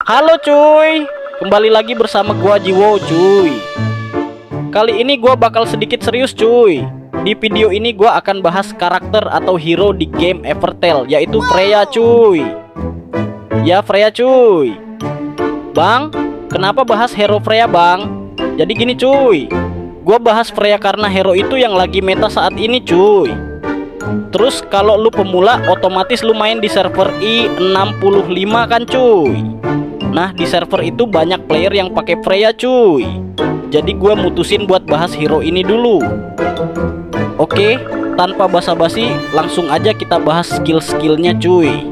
Halo cuy, kembali lagi bersama gua Jiwo cuy. Kali ini gua bakal sedikit serius cuy. Di video ini gua akan bahas karakter atau hero di game Evertale, yaitu Freya cuy. Ya Freya cuy. Bang, kenapa bahas hero Freya bang? Jadi gini cuy, gua bahas Freya karena hero itu yang lagi meta saat ini cuy. Terus kalau lu pemula, otomatis lu main di server I65 kan cuy. Nah di server itu banyak player yang pakai Freya cuy. Jadi gue mutusin buat bahas hero ini dulu. Oke, tanpa basa-basi langsung aja kita bahas skill-skillnya cuy.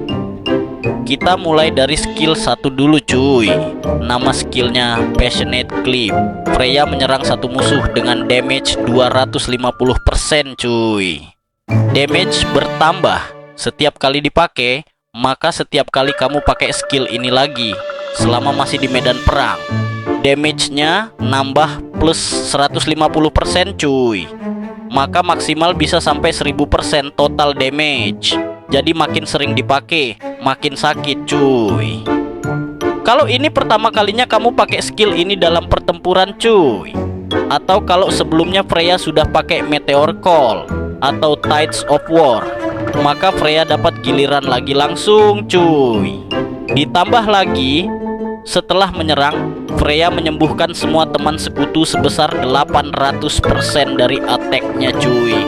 Kita mulai dari skill 1 dulu cuy. Nama skillnya Passionate Clip. Freya menyerang satu musuh dengan damage 250% cuy. Damage bertambah setiap kali dipakai. Maka setiap kali kamu pakai skill ini lagi selama masih di medan perang, damage-nya nambah plus 150% cuy. Maka maksimal bisa sampai 1000% total damage. Jadi makin sering dipakai, makin sakit cuy. Kalau ini pertama kalinya kamu pakai skill ini dalam pertempuran cuy, atau kalau sebelumnya Freya sudah pakai Meteor Call atau Tides of War, maka Freya dapat giliran lagi langsung cuy. Ditambah lagi, setelah menyerang, Freya menyembuhkan semua teman sekutu sebesar 800% dari attack-nya cuy.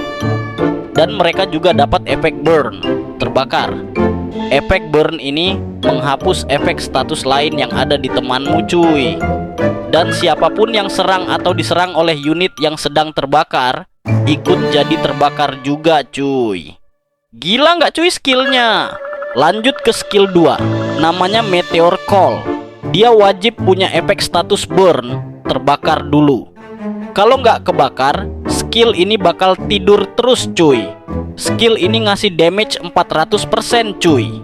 Dan mereka juga dapat efek burn, terbakar. Efek burn ini menghapus efek status lain yang ada di temanmu cuy. Dan siapapun yang serang atau diserang oleh unit yang sedang terbakar, ikut jadi terbakar juga cuy. Gila nggak cuy skillnya? Lanjut ke skill 2, namanya Meteor Call. Dia wajib punya efek status burn, terbakar dulu. Kalau nggak kebakar, skill ini bakal tidur terus cuy. Skill ini ngasih damage 400% cuy.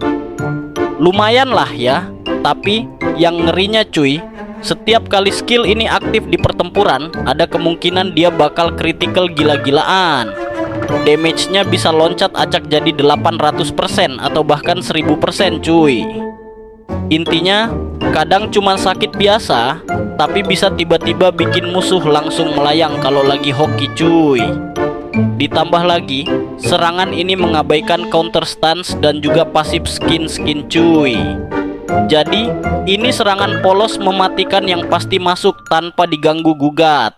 Lumayan lah ya. Tapi yang ngerinya cuy, setiap kali skill ini aktif di pertempuran, ada kemungkinan dia bakal critical gila-gilaan. Damage-nya bisa loncat acak jadi 800% atau bahkan 1000% cuy. Intinya, kadang cuma sakit biasa, tapi bisa tiba-tiba bikin musuh langsung melayang kalau lagi hoki cuy. Ditambah lagi, serangan ini mengabaikan counter stance dan juga pasif skin cuy. Jadi, ini serangan polos mematikan yang pasti masuk tanpa diganggu gugat.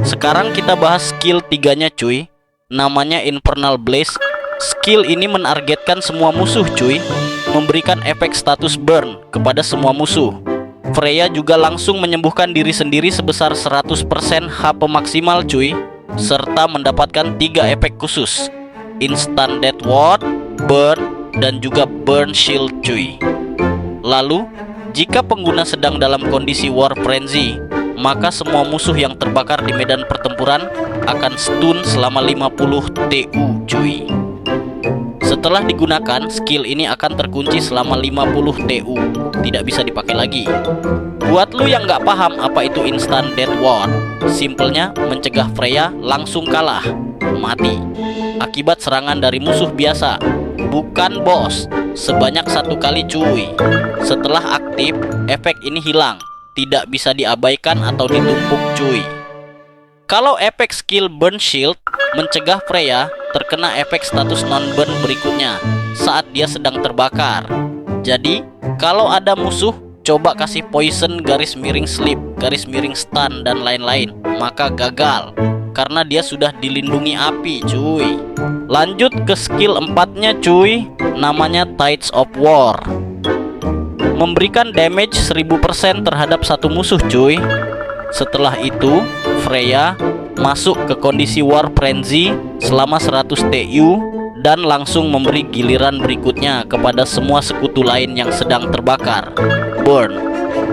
Sekarang kita bahas skill 3-nya cuy. Namanya Infernal Blaze. Skill ini menargetkan semua musuh cuy, memberikan efek status burn kepada semua musuh. Freya juga langsung menyembuhkan diri sendiri sebesar 100% HP maksimal cuy, serta mendapatkan 3 efek khusus, Instant Death Ward, Burn, dan juga Burn Shield cuy. Lalu, jika pengguna sedang dalam kondisi War Frenzy, maka semua musuh yang terbakar di medan pertempuran akan stun selama 50 TU cuy. Setelah digunakan, skill ini akan terkunci selama 50 TU, tidak bisa dipakai lagi. Buat lu yang nggak paham apa itu Instant Death Ward, simpelnya mencegah Freya langsung kalah, mati, akibat serangan dari musuh biasa, bukan bos, sebanyak 1 kali cuy. Setelah aktif, efek ini hilang, tidak bisa diabaikan atau ditumpuk cuy. Kalau efek skill Burn Shield mencegah Freya terkena efek status non-burn berikutnya saat dia sedang terbakar. Jadi, kalau ada musuh coba kasih poison garis miring sleep, garis miring stun dan lain-lain, maka gagal karena dia sudah dilindungi api cuy. Lanjut ke skill 4-nya cuy, namanya Tides of War. Memberikan damage 1000% terhadap satu musuh cuy. Setelah itu, Freya masuk ke kondisi War Frenzy selama 100 TU dan langsung memberi giliran berikutnya kepada semua sekutu lain yang sedang terbakar, Burn,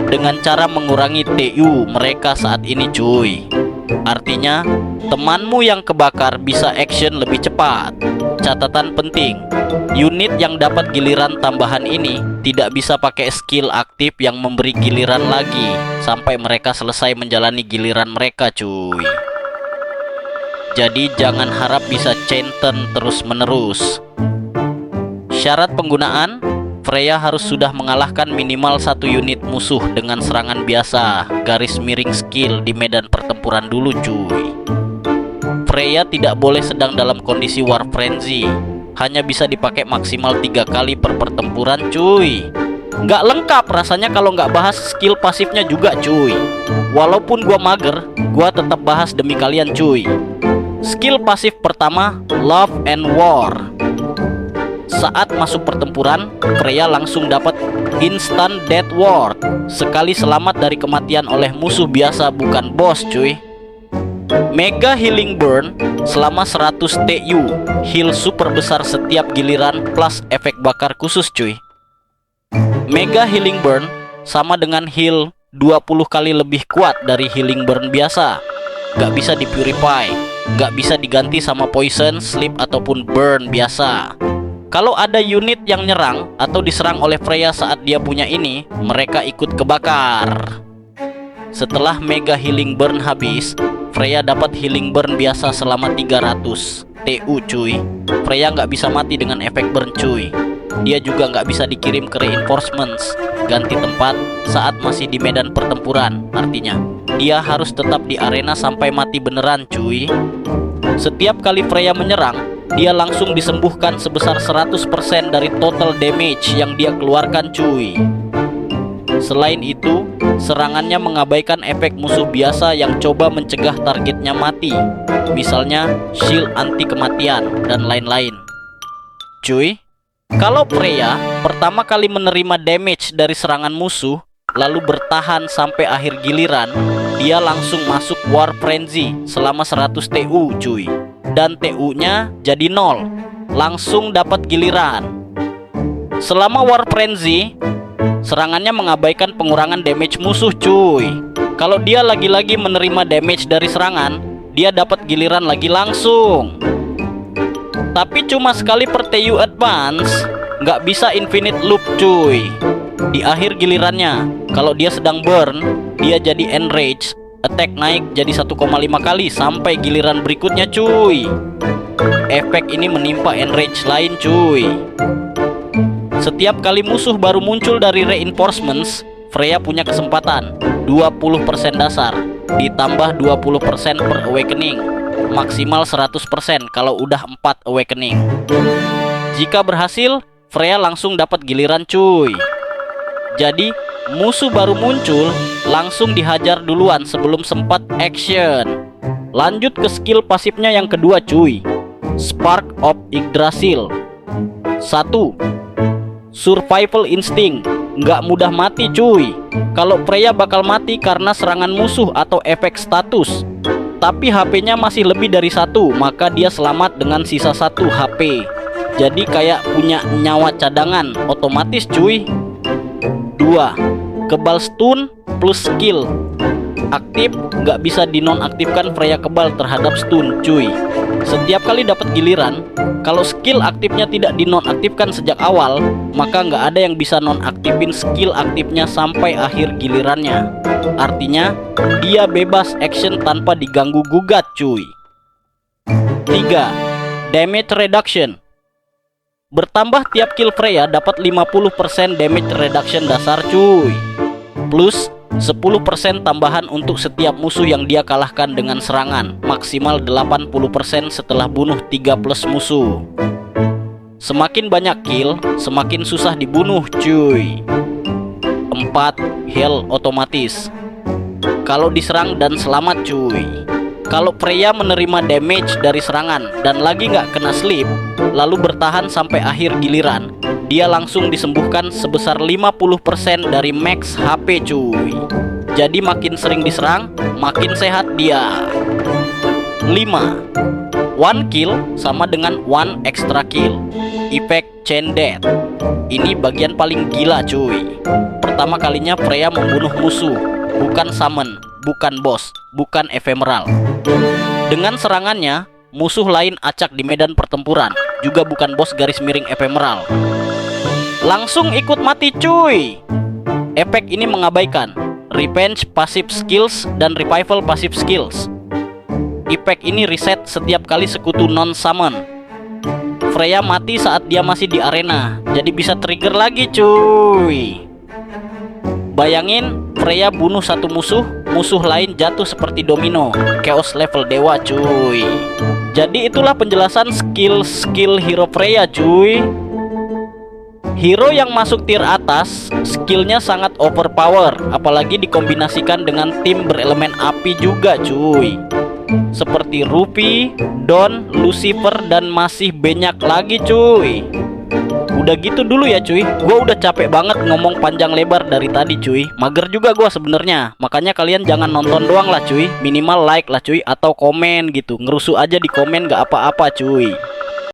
dengan cara mengurangi TU mereka saat ini cuy. Artinya, temanmu yang kebakar bisa action lebih cepat. Catatan penting, unit yang dapat giliran tambahan ini tidak bisa pakai skill aktif yang memberi giliran lagi sampai mereka selesai menjalani giliran mereka cuy. Jadi jangan harap bisa chain turn terus menerus. Syarat penggunaan, Freya harus sudah mengalahkan minimal satu unit musuh dengan serangan biasa garis miring skill di medan pertempuran dulu cuy. Freya tidak boleh sedang dalam kondisi war frenzy, hanya bisa dipakai maksimal 3 kali per pertempuran cuy. Nggak lengkap rasanya kalau nggak bahas skill pasifnya juga cuy. Walaupun gua mager, gua tetap bahas demi kalian cuy. Skill pasif pertama, Love and War. Saat masuk pertempuran, Freya langsung dapat instant death ward. Sekali selamat dari kematian oleh musuh biasa, bukan boss cuy. Mega healing burn selama 100 TU, heal super besar setiap giliran plus efek bakar khusus cuy. Mega healing burn sama dengan heal 20 kali lebih kuat dari healing burn biasa. Gak bisa dipurify, gak bisa diganti sama poison, sleep ataupun burn biasa. Kalau ada unit yang nyerang atau diserang oleh Freya saat dia punya ini, mereka ikut kebakar. Setelah mega healing burn habis, Freya dapat healing burn biasa selama 300 TU cuy. Freya nggak bisa mati dengan efek burn cuy. Dia juga nggak bisa dikirim ke reinforcements, ganti tempat saat masih di medan pertempuran. Artinya, dia harus tetap di arena sampai mati beneran cuy. Setiap kali Freya menyerang, dia langsung disembuhkan sebesar 100% dari total damage yang dia keluarkan cuy. Selain itu, serangannya mengabaikan efek musuh biasa yang coba mencegah targetnya mati, misalnya shield anti kematian dan lain-lain. Cuy, kalau Freya pertama kali menerima damage dari serangan musuh, lalu bertahan sampai akhir giliran, dia langsung masuk War Frenzy selama 100 TU cuy. Dan TU-nya jadi 0, langsung dapat giliran. Selama War Frenzy, serangannya mengabaikan pengurangan damage musuh cuy. Kalau dia lagi-lagi menerima damage dari serangan, dia dapat giliran lagi langsung. Tapi cuma sekali per TU advance, nggak bisa infinite loop cuy. Di akhir gilirannya, kalau dia sedang burn, dia jadi enrage, attack naik jadi 1,5 kali sampai giliran berikutnya cuy. Efek ini menimpa enrage lain cuy. Setiap kali musuh baru muncul dari reinforcements, Freya punya kesempatan 20% dasar ditambah 20% per awakening, maksimal 100% kalau udah 4 awakening. Jika berhasil, Freya langsung dapat giliran cuy. Jadi musuh baru muncul langsung dihajar duluan sebelum sempat action. Lanjut ke skill pasifnya yang kedua cuy, Spark of Yggdrasil. 1. Survival Instinct, nggak mudah mati cuy. Kalau Freya bakal mati karena serangan musuh atau efek status, tapi HP-nya masih lebih dari 1, maka dia selamat dengan sisa 1 HP. Jadi kayak punya nyawa cadangan otomatis cuy. 2. Kebal stun plus skill aktif, nggak bisa dinonaktifkan. Freya kebal terhadap stun cuy. Setiap kali dapat giliran, kalau skill aktifnya tidak dinonaktifkan sejak awal, maka nggak ada yang bisa nonaktifin skill aktifnya sampai akhir gilirannya. Artinya dia bebas action tanpa diganggu gugat cuy. 3. Damage reduction. Bertambah tiap kill Freya dapat 50% damage reduction dasar cuy, plus 10% tambahan untuk setiap musuh yang dia kalahkan dengan serangan, maksimal 80% setelah bunuh 3 plus musuh. Semakin banyak kill, semakin susah dibunuh cuy. 4. Heal otomatis, kalau diserang dan selamat cuy. Kalau Freya menerima damage dari serangan dan lagi nggak kena sleep, lalu bertahan sampai akhir giliran, dia langsung disembuhkan sebesar 50% dari max HP cuy. Jadi makin sering diserang, makin sehat dia. 5. One kill sama dengan one extra kill, efek chain death. Ini bagian paling gila cuy. Pertama kalinya Freya membunuh musuh, bukan summon, bukan boss, bukan ephemeral. Dengan serangannya, musuh lain acak di medan pertempuran, juga bukan bos garis miring ephemeral. Langsung ikut mati cuy. Efek ini mengabaikan revenge passive skills dan revival passive skills. Efek ini reset setiap kali sekutu non-summon. Freya mati saat dia masih di arena, jadi bisa trigger lagi cuy. Bayangin, Freya bunuh satu musuh, musuh lain jatuh seperti domino. Chaos level dewa cuy. Jadi itulah penjelasan skill hero Freya cuy. Hero yang masuk tier atas, skillnya sangat overpower, apalagi dikombinasikan dengan tim berelemen api juga cuy. Seperti Ruby, Dawn, Lucifer, dan masih banyak lagi cuy. Udah gitu dulu ya cuy, gua udah capek banget ngomong panjang lebar dari tadi cuy. Mager juga gua sebenarnya. Makanya kalian jangan nonton doang lah cuy, minimal like lah cuy, atau komen gitu. Ngerusuh aja di komen gak apa-apa cuy.